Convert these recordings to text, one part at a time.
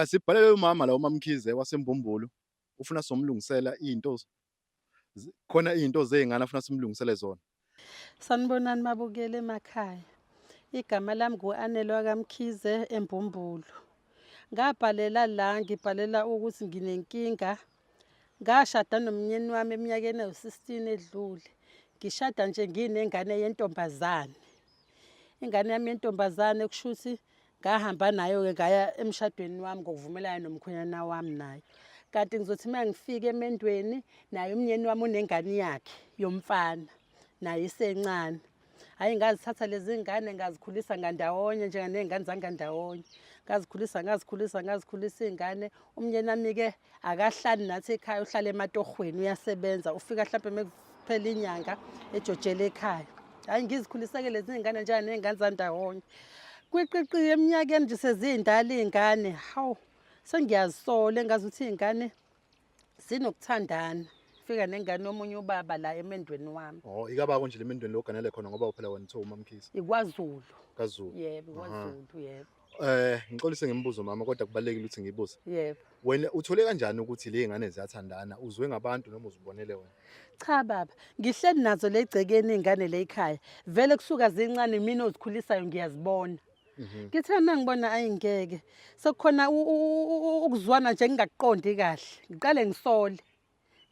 Sibhalele umama la uMamkhize waseMbumbulu, ufuna somlungisela khona iy'nto zey'ngane afuna simlungisele zona. Sanibonani mabukeli emakhaya. Igama lami ngu-Anelwa kaMkhize eMbumbulu. Ngabhalela la ngibhalela ukuthi nginenkinga. Ngashada nomyeni wami eminyakeni ewu-16 edlule. Ngishada nje nginengane yentombazane. Ingane yami yentombazane kushuthi ngahamba nayo-ke ngaya emshadweni wami ngokuvumelana nomkhwenyana wami nayo. Kanti ngizothi uma ngifika emendweni naye umyeni wami unengane yakhe yomfana. Nayo isencane. Hhayi ngazithatha lezi ngane ngazikhulisa ngandawonye njenganey'ngane zangandawonye. Ngazikhulisa iy'ngane. Umyeni wami-ke akahlali nathi ekhaya, uhlala ematohweni uyasebenza. Ufika hlampe mekuphela inyanga ejojela ekhaya. Hhayi ngizikhulisa-ke lezi ngane njenganey'ngane zandawonye. Kwiqiqi eminyakeni nje sezindala iy'ngane, hawu sengiyazisola engazi ukuthi iy'ngane zinokuthandana. Fika nengane yomunye ubaba la emendweni wami. Oh, ikabako nje le mindweni lo oganele khona ngoba phela wena uthiwa uMamkhize. IKwaZulu. KwaZulu. Yebo, IKwaZulu, yebo. Ngixolise ngemibuzo mama kodwa kubalulekile ukuthi ngibuze. Yebo. Wena uthole kanjani ukuthi le y'ngane ziyathandana? Uzwe ngabantu noma uzibonele wena? Cha baba, ngihleli nazo le gcekeni iy'ngane le ekhaya. Vele kusuka zincane mina ozikhulisayo ngiyazibona. Ngithe uma ngibona ayingeke. Sekukhona ukuzwana nje engingakuqondi kahle. Ngiqale ngisole.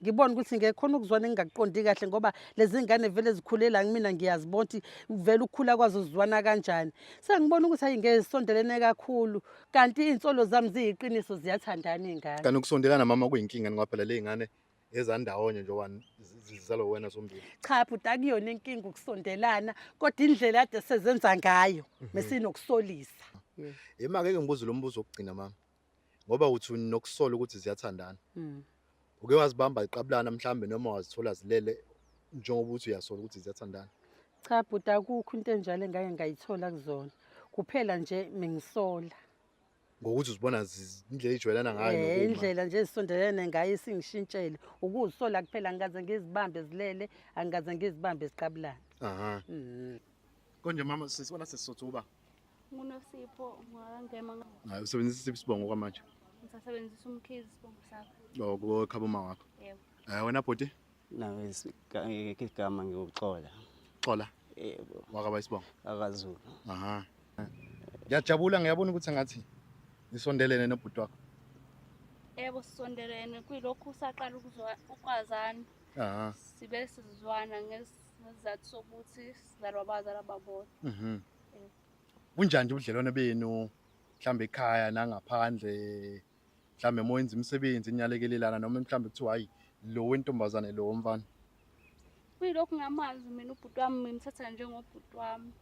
Ngibona ukuthi ngekhona ukuzwana engingakuqondi kahle ngoba lezi ngane vele zikhulela kimina ngiyazibona ukuthi vele ukukhula kwazo zizwana kanjani. Sengibona ukuthi ayingeke zisondelene kakhulu kanti iy'nsolo zami ziyiqiniso ziyathandana iy'ngane. Kanti ukusondelana mama kuyinkinga ngoba phela le y'ngane ezandawonye njengoba zizalwa wena zombili. Cha bhuti akuyona inkinga ukusondelana kodwa indlela ade sezenza ngayo mesinokusolisa. Ema-ke ngibuze lo mbuzo wokugcina mama. Ngoba uthi nokusola ukuthi ziyathandana. Uke wazibamba iqabulana mhlambe noma wazithola zilele njengoba uthi uyasola ukuthi ziyathandana? Cha bhuti akukho into enjalo engake ngayithola kuzona. Kuphela nje mengisola. Ngokuthi uzibona indlela ey'jwayelana ngayo nokuma. Indlela nje ezisondelene ngayo isingishintshele. Ukuzisola kuphela angikaze ngizibambe zilele, angikaze ngizibambe ziqabulana. Aha. Konje mama sisibona sesizothuba. NguNosipho ngangema. Hayi usebenzisa isiphi isibongo kwamanje? Ngisasebenzisa uMkhize isibongo sakho. Oh, kukhaba uma wakho. Yebo. Wena bhuti? Nawe igama ngiyoxola. Xola. Yebo. Wakaba isibongo. AkaZulu. Aha. Ngiyajabula ngiyabona ukuthi engathi nisondelene nobhuti wakho. Yebo sisondelene kuyilokhu usaqala ukwazana. Aha. Sibe sizwana ngesizathu sokuthi sizalwa abazali ababodwa. Kunjani nje ubudlelwane benu mhlambe ekhaya nangaphandle mhlambe moyenza imisebenzi inyalekelelana noma mhlambe kuthiwa hayi lo wentombazane lo womfana? Kuyilokhu ngamazi mina ubhuti wami ngimthatha njengobhuti wami.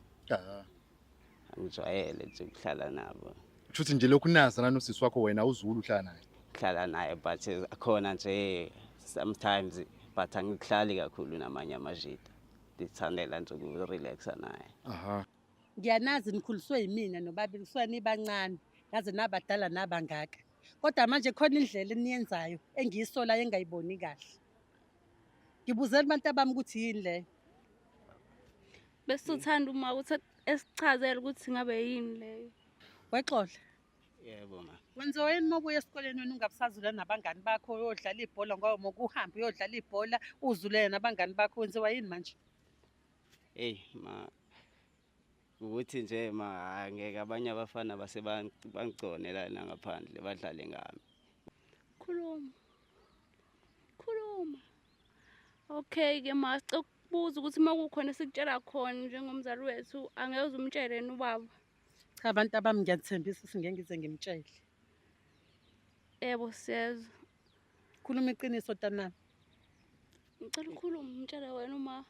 Angijwayele nje ukuhlala nabo. Kushuthi nje lokhu nazana nosisi wakho wena uZulu uhlala naye. Ukuhlala naye but akhona nje sometimes but angikuhlali kakhulu namanye amajita. Ngithandela nje ukurelaxa naye. Aha. Ngiyanazi nikhuliswe yimina nobabili kusuka nibancane ngaze nabadala nabangaka. Kodwa manje khona indlela eniyenzayo engiyisola engayiboni kahle. Ngibuzela abantu abami ukuthi yini le. Bese uthanda uma uthi esichazela ukuthi ngabe yini leyo. Wexola. Yebo ma. Wenza yini mobuya esikoleni wena ungabusazula nabangani bakho uyodlala ibhola ngoba mokuhamba uyodlala ibhola uzulele nabangani bakho wenziwa yini manje? Hey ma. Ukuthi nje ma angeke abanye abafana bangconela ngaphandle badlale ngami. Khuluma. Okay ke ma sicokbuza ukuthi makukhona sikutshela khona njengomzali wethu angeke umtshele ubaba. Cha abantu abami ngiyathembisa ukuthi ngeke ngize ngimtshele. Yebo siyezwa. Khuluma iqiniso tanami. Ngicela ukhulume umtshele wena uma